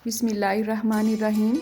बिस्मिल्लाहिर्रहमानिर्रहीम।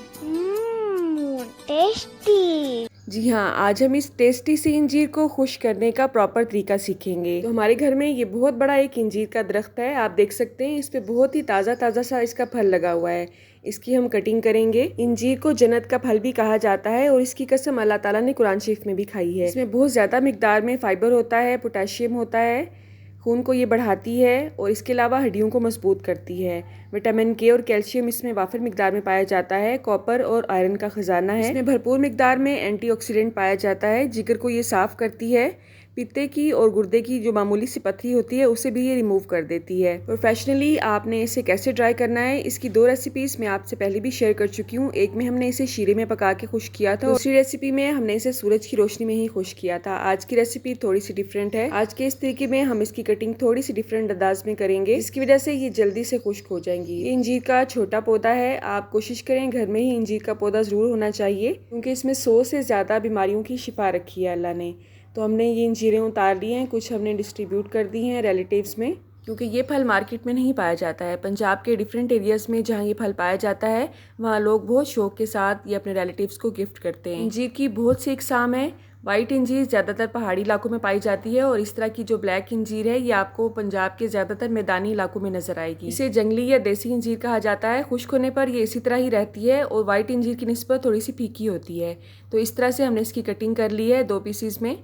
टेस्टी। जी हाँ, आज हम इस टेस्टी सी इंजीर को खुश करने का प्रॉपर तरीका सीखेंगे। तो हमारे घर में ये बहुत बड़ा एक इंजीर का दरख्त है, आप देख सकते हैं। इस पे बहुत ही ताज़ा ताज़ा सा इसका फल लगा हुआ है। इसकी हम कटिंग करेंगे। इंजीर को जन्नत का फल भी कहा जाता है और इसकी कसम अल्लाह ताला ने कुरान शरीफ में भी खाई है। इसमें बहुत ज़्यादा मिकदार में फाइबर होता है, पोटेशियम होता है, खून को ये बढ़ाती है और इसके अलावा हड्डियों को मजबूत करती है। विटामिन के और कैल्शियम इसमें वाफिर मिकदार में पाया जाता है। कॉपर और आयरन का खजाना है। इसमें भरपूर मिकदार में एंटीऑक्सीडेंट पाया जाता है। जिगर को ये साफ करती है। पित्ते की और गुर्दे की जो मामूली सी पथरी होती है उसे भी ये रिमूव कर देती है। प्रोफेशनली आपने इसे कैसे ड्राई करना है, इसकी 2 रेसिपीज मैं आपसे पहले भी शेयर कर चुकी हूँ। एक में हमने इसे शीरे में पका के खुश किया था, दूसरी रेसिपी में हमने इसे सूरज की रोशनी में ही खुश किया था। आज की रेसिपी थोड़ी सी डिफरेंट है। आज के इस तरीके में हम इसकी कटिंग थोड़ी सी डिफरेंट अंदाज में करेंगे, इसकी वजह से ये जल्दी से खुश्क हो जाएंगी। ये इंजीर का छोटा पौधा है, आप कोशिश करें घर में ही इंजीर का पौधा जरूर होना चाहिए, क्योंकि इसमें 100 से ज्यादा बीमारियों की शिफा रखी है अल्लाह ने। तो हमने ये इंजीरें उतार ली हैं, कुछ हमने डिस्ट्रीब्यूट कर दी हैं रिलेटिव्स में, क्योंकि ये फल मार्केट में नहीं पाया जाता है। पंजाब के डिफरेंट एरियाज़ में जहाँ ये फल पाया जाता है, वहाँ लोग बहुत शौक के साथ ये अपने रिलेटिव्स को गिफ्ट करते हैं। इंजीर की बहुत सी इकसाम है। वाइट इंजीर ज़्यादातर पहाड़ी इलाकों में पाई जाती है और इस तरह की जो ब्लैक इंजीर है ये आपको पंजाब के ज़्यादातर मैदानी इलाकों में नजर आएगी। इसे जंगली या देसी इंजीर कहा जाता है। खुश्क होने पर ये इसी तरह ही रहती है और वाइट इंजीर की निस्बत थोड़ी सी फीकी होती है। तो इस तरह से हमने इसकी कटिंग कर ली है 2 पीसीज में।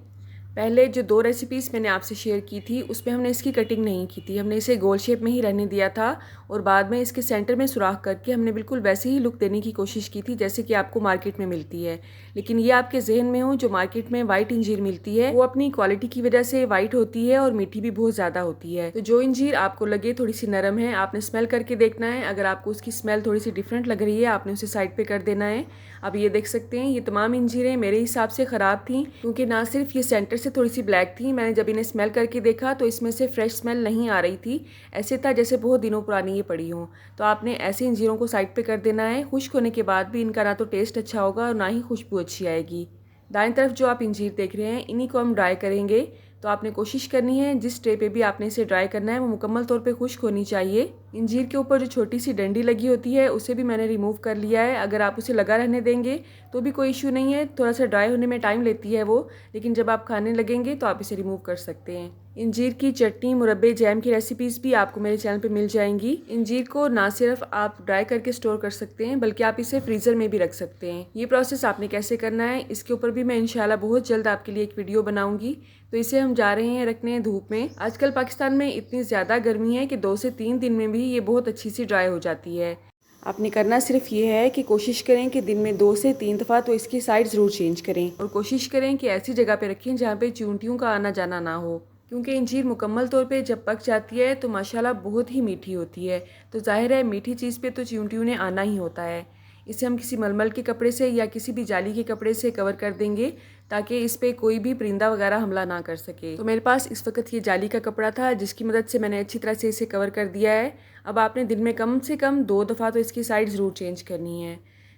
पहले जो 2 रेसिपीज़ मैंने आपसे शेयर की थी उसमें हमने इसकी कटिंग नहीं की थी, हमने इसे गोल शेप में ही रहने दिया था और बाद में इसके सेंटर में सुराख करके हमने बिल्कुल वैसे ही लुक देने की कोशिश की थी जैसे कि आपको मार्केट में मिलती है। लेकिन ये आपके जहन में हो, जो मार्केट में वाइट इंजीर मिलती है वो अपनी क्वालिटी की वजह से वाइट होती है और मीठी भी बहुत ज़्यादा होती है। तो जो इंजीर आपको लगे थोड़ी सी नरम है, आपने स्मेल करके देखना है। अगर आपको उसकी स्मेल थोड़ी सी डिफरेंट लग रही है, आपने उसे साइड पे कर देना है। अब ये देख सकते हैं ये तमाम इंजीरें मेरे हिसाब से ख़राब थी, क्योंकि ना सिर्फ ये सेंटर से थोड़ी सी ब्लैक थी, मैंने जब इन्हें स्मेल करके देखा तो इसमें से फ्रेश स्मेल नहीं आ रही थी। ऐसे था जैसे बहुत दिनों पुरानी ये पड़ी हों। तो आपने ऐसे इंजीरों को साइड पे कर देना है। खुश्क होने के बाद भी इनका ना तो टेस्ट अच्छा होगा और ना ही खुशबू अच्छी आएगी। दाएं तरफ जो आप इंजीर देख रहे हैं, इन्हीं को हम ड्राई करेंगे। तो आपने कोशिश करनी है जिस ट्रे पे भी आपने इसे ड्राई करना है वो मुकम्मल तौर पे खुश्क होनी चाहिए। इंजीर के ऊपर जो छोटी सी डंडी लगी होती है उसे भी मैंने रिमूव कर लिया है। अगर आप उसे लगा रहने देंगे तो भी कोई इशू नहीं है, थोड़ा सा ड्राई होने में टाइम लेती है वो, लेकिन जब आप खाने लगेंगे तो आप इसे रिमूव कर सकते हैं। इंजीर की चटनी, मुरब्बे, जैम की रेसिपीज़ भी आपको मेरे चैनल पे मिल जाएंगी। इंजीर को ना सिर्फ आप ड्राई करके स्टोर कर सकते हैं बल्कि आप इसे फ्रीज़र में भी रख सकते हैं। ये प्रोसेस आपने कैसे करना है इसके ऊपर भी मैं इंशाल्लाह बहुत जल्द आपके लिए एक वीडियो बनाऊंगी। तो इसे हम जा रहे हैं रखने धूप में। आजकल पाकिस्तान में इतनी ज़्यादा गर्मी है कि 2 से 3 दिन में भी ये बहुत अच्छी सी ड्राई हो जाती है। आपने करना सिर्फ ये है कि कोशिश करें कि दिन में 2 से 3 दफ़ा तो इसकी साइड ज़रूर चेंज करें और कोशिश करें कि ऐसी जगह पे रखें जहाँ पे चींटियों का आना जाना ना हो, क्योंकि इंजीर मुकम्मल तौर पे जब पक जाती है तो माशाल्लाह बहुत ही मीठी होती है। तो जाहिर है मीठी चीज़ पे तो चींटियों ने आना ही होता है। इसे हम किसी मलमल के कपड़े से या किसी भी जाली के कपड़े से कवर कर देंगे ताकि इस पे कोई भी परिंदा वगैरह हमला ना कर सके। तो मेरे पास इस वक्त ये जाली का कपड़ा था जिसकी मदद से मैंने अच्छी तरह से इसे कवर कर दिया है। अब आपने दिन में कम से कम 2 दफ़ा तो इसकी साइड ज़रूर चेंज करनी है।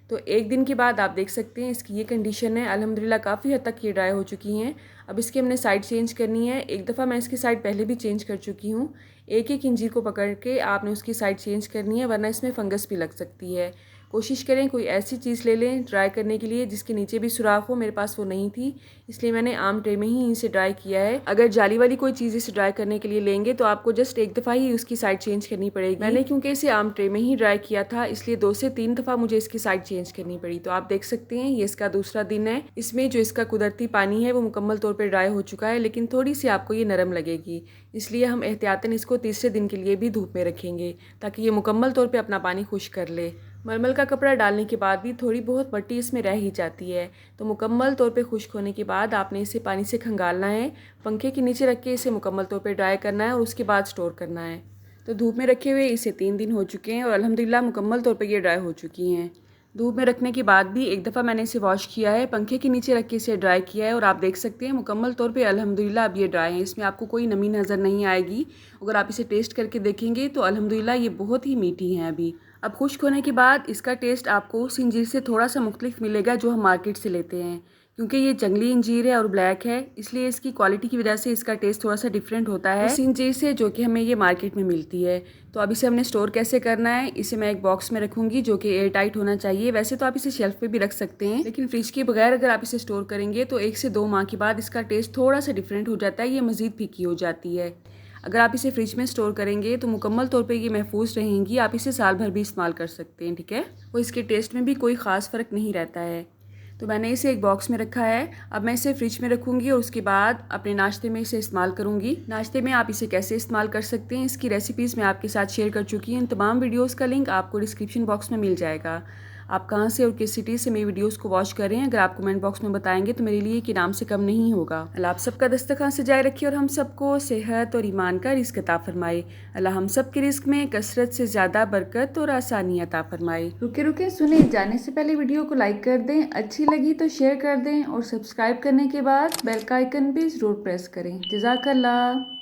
तो 1 दिन के बाद आप देख सकते हैं इसकी ये कंडीशन है। अल्हम्दुलिल्लाह काफ़ी हद तक ये ड्राई हो चुकी हैं। अब इसकी हमने साइड चेंज करनी है। 1 दफ़ा मैं इसकी साइड पहले भी चेंज कर चुकी हूँ। एक एक इंजीर को पकड़ के आपने उसकी साइड चेंज करनी है, वरना इसमें फंगस भी लग सकती है। कोशिश करें कोई ऐसी चीज़ ले लें ड्राई करने के लिए जिसके नीचे भी सुराख हो। मेरे पास वो नहीं थी, इसलिए मैंने आम ट्रे में ही इसे ड्राई किया है। अगर जाली वाली कोई चीज़ इसे ड्राई करने के लिए लेंगे तो आपको जस्ट 1 दफ़ा ही उसकी साइड चेंज करनी पड़ेगी। मैंने क्योंकि इसे आम ट्रे में ही ड्राई किया था इसलिए 2 से 3 दफ़ा मुझे इसकी साइड चेंज करनी पड़ी। तो आप देख सकते हैं ये इसका दूसरा दिन है। इसमें जो इसका कुदरती पानी है वो मुकम्मल तौर पर ड्राई हो चुका है, लेकिन थोड़ी सी आपको ये नरम लगेगी, इसलिए हम एहतियातन इसको तीसरे दिन के लिए भी धूप में रखेंगे ताकि ये मुकम्मल तौर पर अपना पानी खुश्क कर ले। मलमल का कपड़ा डालने के बाद भी थोड़ी बहुत मट्टी इसमें रह ही जाती है। तो मुकम्मल तौर पे खुश्क होने के बाद आपने इसे पानी से खंगालना है, पंखे के नीचे रख के इसे मुकम्मल तौर पे ड्राई करना है और उसके बाद स्टोर करना है। तो धूप में रखे हुए इसे 3 दिन हो चुके हैं और अल्हम्दुलिल्लाह मुकम्मल तौर पे ये ड्राई हो चुकी हैं। धूप में रखने के बाद भी 1 दफ़ा मैंने इसे वॉश किया है, पंखे के नीचे रख के इसे ड्राई किया है और आप देख सकते हैं मुकम्मल तौर पे अल्हम्दुलिल्लाह अब ये ड्राई है। इसमें आपको कोई नमी नज़र नहीं आएगी। अगर आप इसे टेस्ट करके देखेंगे तो अल्हम्दुलिल्लाह ये बहुत ही मीठी हैं अभी। अब खुश्क होने के बाद इसका टेस्ट आपको उस इंजीर से थोड़ा सा मुख्तलिफ मिलेगा जो हम मार्केट से लेते हैं, क्योंकि ये जंगली अंजीर है और ब्लैक है, इसलिए इसकी क्वालिटी की वजह से इसका टेस्ट थोड़ा सा डिफरेंट होता है उस अंजीर से जो कि हमें ये मार्केट में मिलती है। तो अब इसे हमने स्टोर कैसे करना है, इसे मैं एक बॉक्स में रखूंगी जो कि एयर टाइट होना चाहिए। वैसे तो आप इसे शेल्फ पे भी रख सकते हैं, लेकिन फ्रिज के बगैर अगर आप इसे स्टोर करेंगे तो 1 से 2 माह के बाद इसका टेस्ट थोड़ा सा डिफरेंट हो जाता है, ये मज़ीद फीकी हो जाती है। अगर आप इसे फ्रिज में स्टोर करेंगे तो मुकम्मल तौर पे ये महफूज रहेंगी, आप इसे साल भर भी इस्तेमाल कर सकते हैं, ठीक है। और इसके टेस्ट में भी कोई ख़ास फ़र्क नहीं रहता है। तो मैंने इसे एक बॉक्स में रखा है। अब मैं इसे फ्रिज में रखूँगी और उसके बाद अपने नाश्ते में इसे इस्तेमाल करूँगी। नाश्ते में आप इसे कैसे इस्तेमाल कर सकते हैं, इसकी रेसिपीज़ मैं आपके साथ शेयर कर चुकी हूँ। इन तमाम वीडियोज़ का लिंक आपको डिस्क्रिप्शन बॉक्स में मिल जाएगा। आप कहाँ से और किस सिटी से मेरी वीडियोस को वॉच कर रहे हैं, अगर आप कमेंट बॉक्स में बताएंगे तो मेरे लिए कि नाम से कम नहीं होगा। अल्लाह आप सबका दस्तरखान सजाए रखे और हम सबको सेहत और ईमान का रिस्क अता फरमाए। अल्लाह हम सब के रिस्क में कसरत से ज़्यादा बरकत और आसानी अता फरमाए। रुके रुके सुने, जाने से पहले वीडियो को लाइक कर दें, अच्छी लगी तो शेयर कर दें और सब्सक्राइब करने के बाद बेल का आइकन भी ज़रूर प्रेस करें। जज़ाकल्लाह।